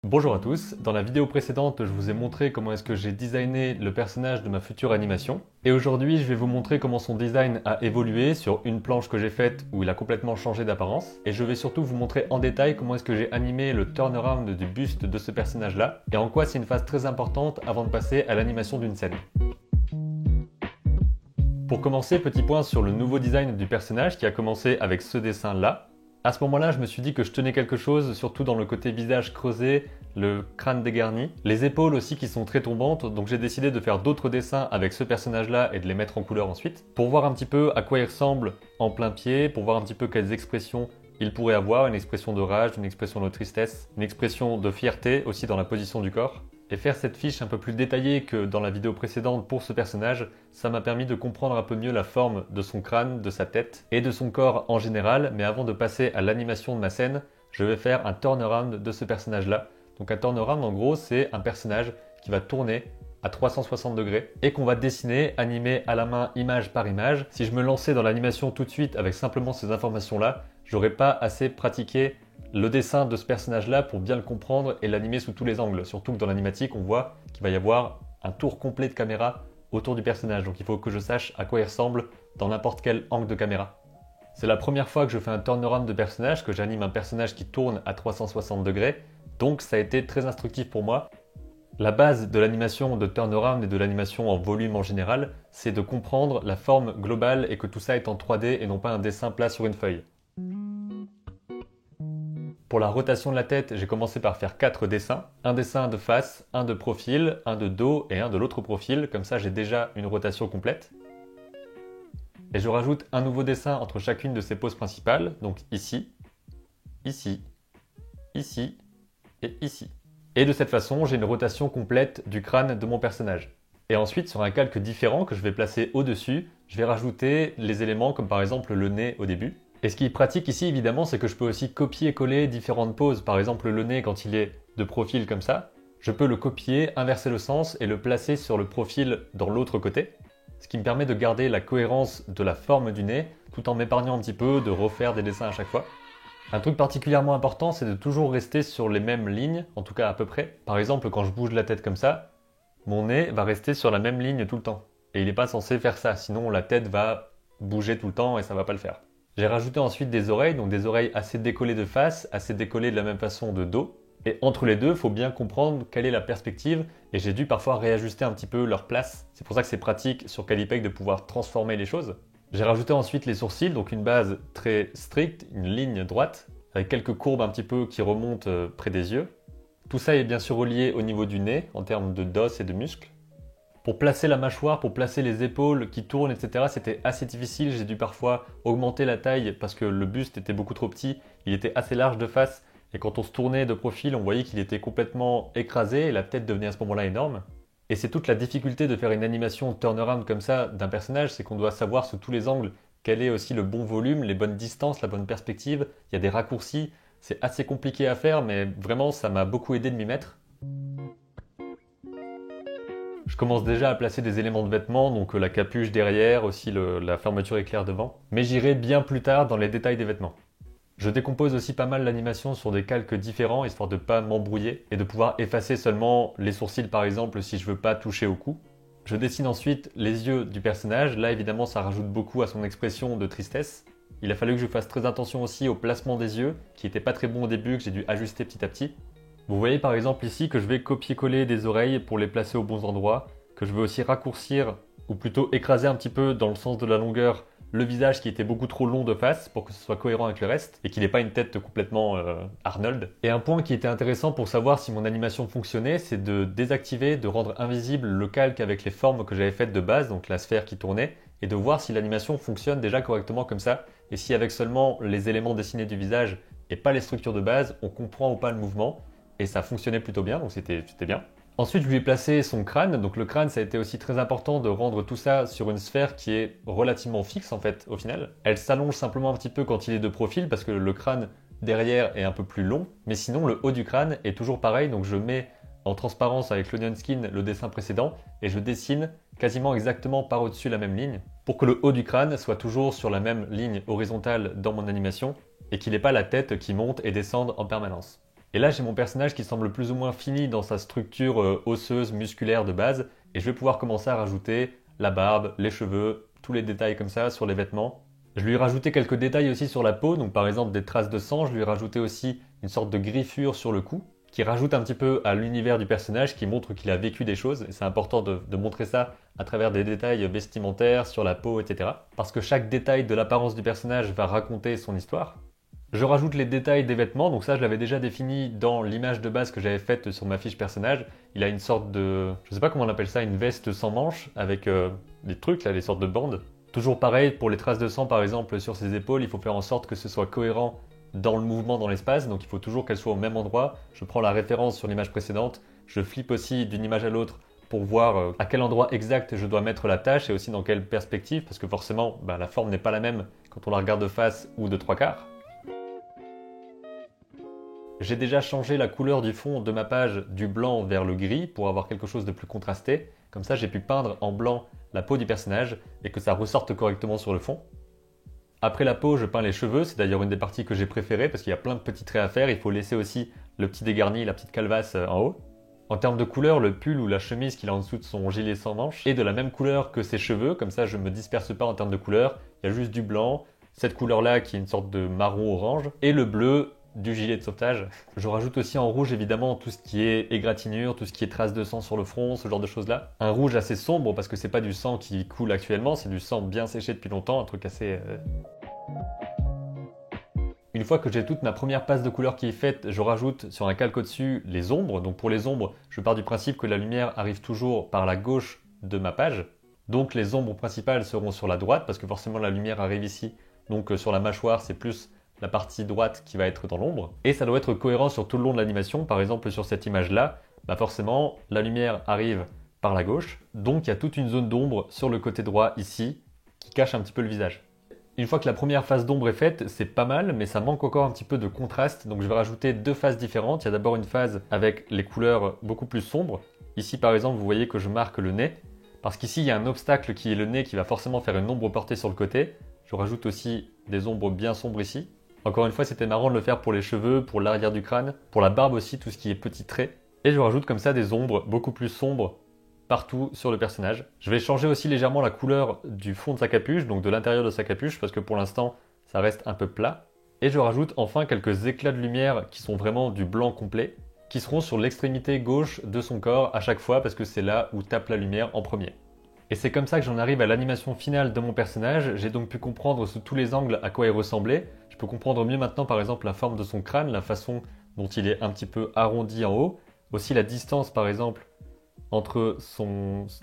Bonjour à tous, dans la vidéo précédente je vous ai montré comment est-ce que j'ai designé le personnage de ma future animation et aujourd'hui je vais vous montrer comment son design a évolué sur une planche que j'ai faite où il a complètement changé d'apparence et je vais surtout vous montrer en détail comment est-ce que j'ai animé le turnaround du buste de ce personnage là et en quoi c'est une phase très importante avant de passer à l'animation d'une scène. Pour commencer, petit point sur le nouveau design du personnage qui a commencé avec ce dessin là. À ce moment-là, je me suis dit que je tenais quelque chose, surtout dans le côté visage creusé, le crâne dégarni, les épaules aussi qui sont très tombantes, donc j'ai décidé de faire d'autres dessins avec ce personnage-là et de les mettre en couleur ensuite, pour voir un petit peu à quoi il ressemble en plein pied, pour voir un petit peu quelles expressions il pourrait avoir, une expression de rage, une expression de tristesse, une expression de fierté aussi dans la position du corps. Et faire cette fiche un peu plus détaillée que dans la vidéo précédente pour ce personnage, ça m'a permis de comprendre un peu mieux la forme de son crâne, de sa tête et de son corps en général. Mais avant de passer à l'animation de ma scène, je vais faire un turnaround de ce personnage-là. Donc un turnaround en gros c'est un personnage qui va tourner à 360 degrés et qu'on va dessiner, animer à la main image par image. Si je me lançais dans l'animation tout de suite avec simplement ces informations-là, j'aurais pas assez pratiqué le dessin de ce personnage-là pour bien le comprendre et l'animer sous tous les angles. Surtout que dans l'animatique, on voit qu'il va y avoir un tour complet de caméra autour du personnage. Donc il faut que je sache à quoi il ressemble dans n'importe quel angle de caméra. C'est la première fois que je fais un turnaround de personnage, que j'anime un personnage qui tourne à 360 degrés. Donc ça a été très instructif pour moi. La base de l'animation de turnaround et de l'animation en volume en général, c'est de comprendre la forme globale et que tout ça est en 3D et non pas un dessin plat sur une feuille. Pour la rotation de la tête, j'ai commencé par faire 4 dessins. Un dessin de face, un de profil, un de dos et un de l'autre profil. Comme ça, j'ai déjà une rotation complète. Et je rajoute un nouveau dessin entre chacune de ces poses principales. Donc ici, ici, ici et ici. Et de cette façon, j'ai une rotation complète du crâne de mon personnage. Et ensuite, sur un calque différent que je vais placer au-dessus, je vais rajouter les éléments comme par exemple le nez au début. Et ce qui est pratique ici, évidemment, c'est que je peux aussi copier-coller différentes poses. Par exemple, le nez, quand il est de profil comme ça, je peux le copier, inverser le sens et le placer sur le profil dans l'autre côté. Ce qui me permet de garder la cohérence de la forme du nez, tout en m'épargnant un petit peu de refaire des dessins à chaque fois. Un truc particulièrement important, c'est de toujours rester sur les mêmes lignes, en tout cas à peu près. Par exemple, quand je bouge la tête comme ça, mon nez va rester sur la même ligne tout le temps. Et il n'est pas censé faire ça, sinon la tête va bouger tout le temps et ça va pas le faire. J'ai rajouté ensuite des oreilles, donc des oreilles assez décollées de face, assez décollées de la même façon de dos. Et entre les deux, il faut bien comprendre quelle est la perspective et j'ai dû parfois réajuster un petit peu leur place. C'est pour ça que c'est pratique sur Calipec de pouvoir transformer les choses. J'ai rajouté ensuite les sourcils, donc une base très stricte, une ligne droite, avec quelques courbes un petit peu qui remontent près des yeux. Tout ça est bien sûr relié au niveau du nez, en termes d'os et de muscles. Pour placer la mâchoire, pour placer les épaules qui tournent, etc., c'était assez difficile. J'ai dû parfois augmenter la taille parce que le buste était beaucoup trop petit. Il était assez large de face et quand on se tournait de profil, on voyait qu'il était complètement écrasé et la tête devenait à ce moment-là énorme. Et c'est toute la difficulté de faire une animation turnaround comme ça d'un personnage, c'est qu'on doit savoir sous tous les angles quel est aussi le bon volume, les bonnes distances, la bonne perspective. Il y a des raccourcis, c'est assez compliqué à faire, mais vraiment ça m'a beaucoup aidé de m'y mettre. Je commence déjà à placer des éléments de vêtements, donc la capuche derrière, aussi la fermeture éclair devant. Mais j'irai bien plus tard dans les détails des vêtements. Je décompose aussi pas mal l'animation sur des calques différents, histoire de pas m'embrouiller et de pouvoir effacer seulement les sourcils par exemple si je veux pas toucher au cou. Je dessine ensuite les yeux du personnage. Là évidemment ça rajoute beaucoup à son expression de tristesse. Il a fallu que je fasse très attention aussi au placement des yeux, qui était pas très bon au début, que j'ai dû ajuster petit à petit. Vous voyez par exemple ici que je vais copier-coller des oreilles pour les placer aux bons endroits, que je veux aussi raccourcir, ou plutôt écraser un petit peu dans le sens de la longueur, le visage qui était beaucoup trop long de face pour que ce soit cohérent avec le reste, et qu'il n'ait pas une tête complètement Arnold. Et un point qui était intéressant pour savoir si mon animation fonctionnait, c'est de désactiver, de rendre invisible le calque avec les formes que j'avais faites de base, donc la sphère qui tournait, et de voir si l'animation fonctionne déjà correctement comme ça, et si avec seulement les éléments dessinés du visage et pas les structures de base, on comprend ou pas le mouvement. Et ça fonctionnait plutôt bien, donc c'était bien. Ensuite, je lui ai placé son crâne. Donc le crâne, ça a été aussi très important de rendre tout ça sur une sphère qui est relativement fixe en fait, au final. Elle s'allonge simplement un petit peu quand il est de profil parce que le crâne derrière est un peu plus long. Mais sinon, le haut du crâne est toujours pareil. Donc je mets en transparence avec l'Onion Skin le dessin précédent et je dessine quasiment exactement par au-dessus la même ligne pour que le haut du crâne soit toujours sur la même ligne horizontale dans mon animation et qu'il n'ait pas la tête qui monte et descende en permanence. Et là j'ai mon personnage qui semble plus ou moins fini dans sa structure osseuse, musculaire de base, et je vais pouvoir commencer à rajouter la barbe, les cheveux, tous les détails comme ça sur les vêtements. Je lui ai rajouté quelques détails aussi sur la peau, donc par exemple des traces de sang, je lui ai rajouté aussi une sorte de griffure sur le cou, qui rajoute un petit peu à l'univers du personnage, qui montre qu'il a vécu des choses, et c'est important de montrer ça à travers des détails vestimentaires, sur la peau, etc. Parce que chaque détail de l'apparence du personnage va raconter son histoire. Je rajoute les détails des vêtements, donc ça je l'avais déjà défini dans l'image de base que j'avais faite sur ma fiche personnage. Il a une sorte de, je sais pas comment on appelle ça, une veste sans manches, avec des trucs là, des sortes de bandes. Toujours pareil, pour les traces de sang par exemple sur ses épaules, il faut faire en sorte que ce soit cohérent dans le mouvement dans l'espace, donc il faut toujours qu'elle soit au même endroit. Je prends la référence sur l'image précédente, je flippe aussi d'une image à l'autre pour voir à quel endroit exact je dois mettre la tâche et aussi dans quelle perspective, parce que forcément la forme n'est pas la même quand on la regarde de face ou de trois quarts. J'ai déjà changé la couleur du fond de ma page du blanc vers le gris pour avoir quelque chose de plus contrasté. Comme ça, j'ai pu peindre en blanc la peau du personnage et que ça ressorte correctement sur le fond. Après la peau, je peins les cheveux. C'est d'ailleurs une des parties que j'ai préférées parce qu'il y a plein de petits traits à faire. Il faut laisser aussi le petit dégarni, la petite calvasse en haut. En termes de couleur, le pull ou la chemise qu'il a en dessous de son gilet sans manches est de la même couleur que ses cheveux. Comme ça, je ne me disperse pas en termes de couleur. Il y a juste du blanc, cette couleur-là qui est une sorte de marron-orange et le bleu du gilet de sauvetage. Je rajoute aussi en rouge évidemment tout ce qui est égratignure, tout ce qui est traces de sang sur le front, ce genre de choses là. Un rouge assez sombre parce que c'est pas du sang qui coule actuellement, c'est du sang bien séché depuis longtemps, un truc assez... Une fois que j'ai toute ma première passe de couleur qui est faite, je rajoute sur un calque au-dessus les ombres. Donc pour les ombres, je pars du principe que la lumière arrive toujours par la gauche de ma page. Donc les ombres principales seront sur la droite parce que forcément la lumière arrive ici. Donc sur la mâchoire, c'est plus la partie droite qui va être dans l'ombre. Et ça doit être cohérent sur tout le long de l'animation. Par exemple, sur cette image-là, forcément, la lumière arrive par la gauche. Donc, il y a toute une zone d'ombre sur le côté droit, ici, qui cache un petit peu le visage. Une fois que la première phase d'ombre est faite, c'est pas mal, mais ça manque encore un petit peu de contraste. Donc, je vais rajouter deux phases différentes. Il y a d'abord une phase avec les couleurs beaucoup plus sombres. Ici, par exemple, vous voyez que je marque le nez. Parce qu'ici, il y a un obstacle qui est le nez qui va forcément faire une ombre portée sur le côté. Je rajoute aussi des ombres bien sombres ici. Encore une fois, c'était marrant de le faire pour les cheveux, pour l'arrière du crâne, pour la barbe aussi, tout ce qui est petits traits. Et je rajoute comme ça des ombres beaucoup plus sombres partout sur le personnage. Je vais changer aussi légèrement la couleur du fond de sa capuche, donc de l'intérieur de sa capuche, parce que pour l'instant, ça reste un peu plat. Et je rajoute enfin quelques éclats de lumière qui sont vraiment du blanc complet, qui seront sur l'extrémité gauche de son corps à chaque fois, parce que c'est là où tape la lumière en premier. Et c'est comme ça que j'en arrive à l'animation finale de mon personnage. J'ai donc pu comprendre sous tous les angles à quoi il ressemblait. Je peux comprendre mieux maintenant par exemple la forme de son crâne, la façon dont il est un petit peu arrondi en haut. Aussi la distance par exemple entre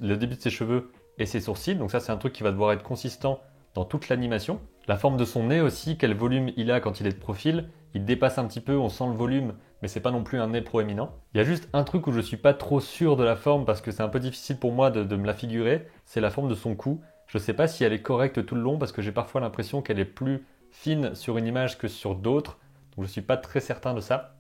le début de ses cheveux et ses sourcils. Donc ça c'est un truc qui va devoir être consistant dans toute l'animation. La forme de son nez aussi, quel volume il a quand il est de profil. Il dépasse un petit peu, on sent le volume, mais c'est pas non plus un nez proéminent. Il y a juste un truc où je suis pas trop sûr de la forme parce que c'est un peu difficile pour moi de me la figurer, c'est la forme de son cou. Je sais pas si elle est correcte tout le long parce que j'ai parfois l'impression qu'elle est plus fine sur une image que sur d'autres, donc je suis pas très certain de ça.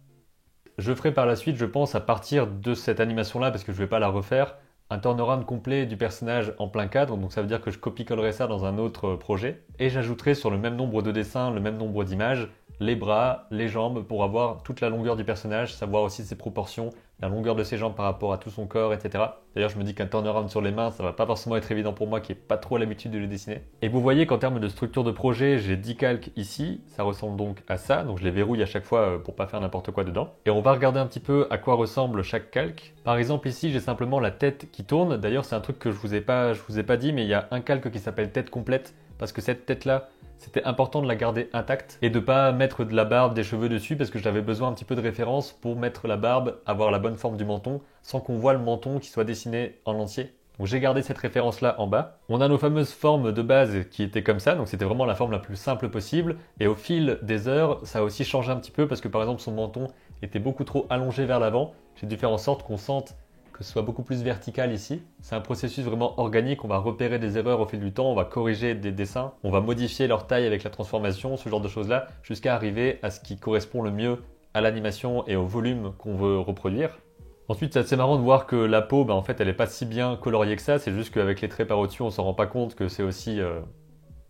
Je ferai par la suite, je pense, à partir de cette animation-là, parce que je vais pas la refaire, un turnaround complet du personnage en plein cadre, donc ça veut dire que je copie-collerai ça dans un autre projet, et j'ajouterai sur le même nombre de dessins, le même nombre d'images, les bras, les jambes, pour avoir toute la longueur du personnage, savoir aussi ses proportions, la longueur de ses jambes par rapport à tout son corps, etc. D'ailleurs, je me dis qu'un turnaround sur les mains, ça va pas forcément être évident pour moi qui n'ai pas trop l'habitude de les dessiner. Et vous voyez qu'en termes de structure de projet, j'ai 10 calques ici, ça ressemble donc à ça, donc je les verrouille à chaque fois pour pas faire n'importe quoi dedans. Et on va regarder un petit peu à quoi ressemble chaque calque. Par exemple ici, j'ai simplement la tête qui tourne. D'ailleurs, c'est un truc que je vous ai pas dit, mais il y a un calque qui s'appelle tête complète, parce que cette tête-là, c'était important de la garder intacte et de pas mettre de la barbe, des cheveux dessus parce que j'avais besoin un petit peu de référence pour mettre la barbe, avoir la bonne forme du menton sans qu'on voit le menton qui soit dessiné en entier. Donc j'ai gardé cette référence là en bas. On a nos fameuses formes de base qui étaient comme ça, donc c'était vraiment la forme la plus simple possible. Et au fil des heures, ça a aussi changé un petit peu parce que par exemple son menton était beaucoup trop allongé vers l'avant. J'ai dû faire en sorte qu'on sente que ce soit beaucoup plus vertical ici. C'est un processus vraiment organique, on va repérer des erreurs au fil du temps, on va corriger des dessins, on va modifier leur taille avec la transformation, ce genre de choses-là, jusqu'à arriver à ce qui correspond le mieux à l'animation et au volume qu'on veut reproduire. Ensuite, c'est assez marrant de voir que la peau, en fait, elle n'est pas si bien coloriée que ça, c'est juste qu'avec les traits par au-dessus, on s'en rend pas compte que c'est aussi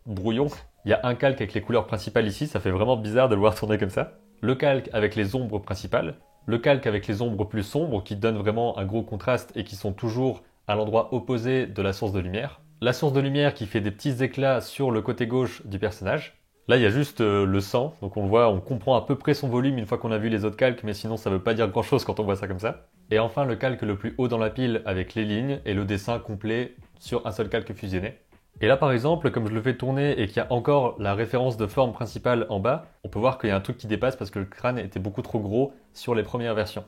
brouillon. Il y a un calque avec les couleurs principales ici, ça fait vraiment bizarre de le voir tourner comme ça. Le calque avec les ombres principales. le calque avec les ombres plus sombres qui donnent vraiment un gros contraste et qui sont toujours à l'endroit opposé de la source de lumière. La source de lumière qui fait des petits éclats sur le côté gauche du personnage. Là, il y a juste le sang, donc on le voit, on comprend à peu près son volume une fois qu'on a vu les autres calques, mais sinon ça veut pas dire grand chose quand on voit ça comme ça. Et enfin, le calque le plus haut dans la pile avec les lignes et le dessin complet sur un seul calque fusionné. Et là, par exemple, comme je le fais tourner et qu'il y a encore la référence de forme principale en bas, on peut voir qu'il y a un truc qui dépasse parce que le crâne était beaucoup trop gros sur les premières versions.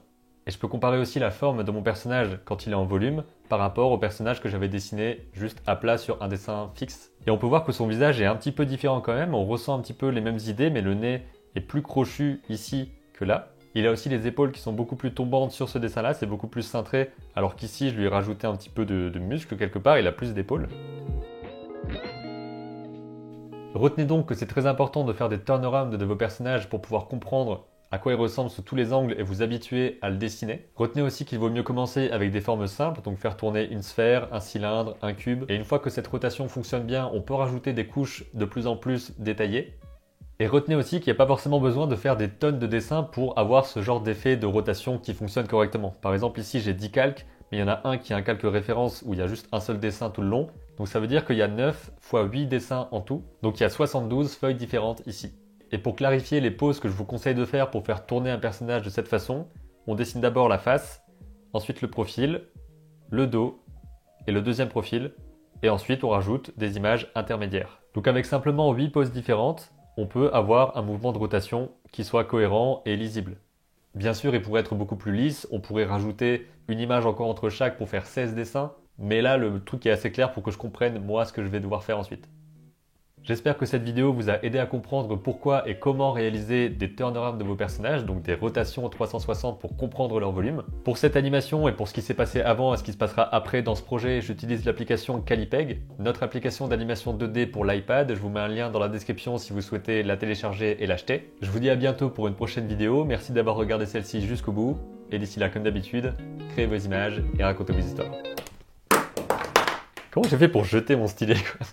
Et je peux comparer aussi la forme de mon personnage quand il est en volume par rapport au personnage que j'avais dessiné juste à plat sur un dessin fixe. Et on peut voir que son visage est un petit peu différent quand même, on ressent un petit peu les mêmes idées, mais le nez est plus crochu ici que là. Il a aussi les épaules qui sont beaucoup plus tombantes sur ce dessin-là, c'est beaucoup plus cintré, alors qu'ici je lui ai rajouté un petit peu de muscle quelque part, il a plus d'épaules. Retenez donc que c'est très important de faire des turnarounds de vos personnages pour pouvoir comprendre à quoi il ressemble sous tous les angles et vous habituer à le dessiner. Retenez aussi qu'il vaut mieux commencer avec des formes simples, donc faire tourner une sphère, un cylindre, un cube. Et une fois que cette rotation fonctionne bien, on peut rajouter des couches de plus en plus détaillées. Et retenez aussi qu'il n'y a pas forcément besoin de faire des tonnes de dessins pour avoir ce genre d'effet de rotation qui fonctionne correctement. Par exemple ici j'ai 10 calques, mais il y en a un qui est un calque référence où il y a juste un seul dessin tout le long. Donc ça veut dire qu'il y a 9 x 8 dessins en tout. Donc il y a 72 feuilles différentes ici. Et pour clarifier les poses que je vous conseille de faire pour faire tourner un personnage de cette façon, on dessine d'abord la face, ensuite le profil, le dos et le deuxième profil, et ensuite on rajoute des images intermédiaires. Donc avec simplement 8 poses différentes, on peut avoir un mouvement de rotation qui soit cohérent et lisible. Bien sûr, il pourrait être beaucoup plus lisse, on pourrait rajouter une image encore entre chaque pour faire 16 dessins, mais là le truc est assez clair pour que je comprenne moi ce que je vais devoir faire ensuite. J'espère que cette vidéo vous a aidé à comprendre pourquoi et comment réaliser des turnarounds de vos personnages, donc des rotations 360 pour comprendre leur volume. Pour cette animation et pour ce qui s'est passé avant et ce qui se passera après dans ce projet, j'utilise l'application Calipeg, notre application d'animation 2D pour l'iPad. Je vous mets un lien dans la description si vous souhaitez la télécharger et l'acheter. Je vous dis à bientôt pour une prochaine vidéo, merci d'avoir regardé celle-ci jusqu'au bout, et d'ici là, comme d'habitude, créez vos images et racontez vos histoires. Comment j'ai fait pour jeter mon stylet quoi ?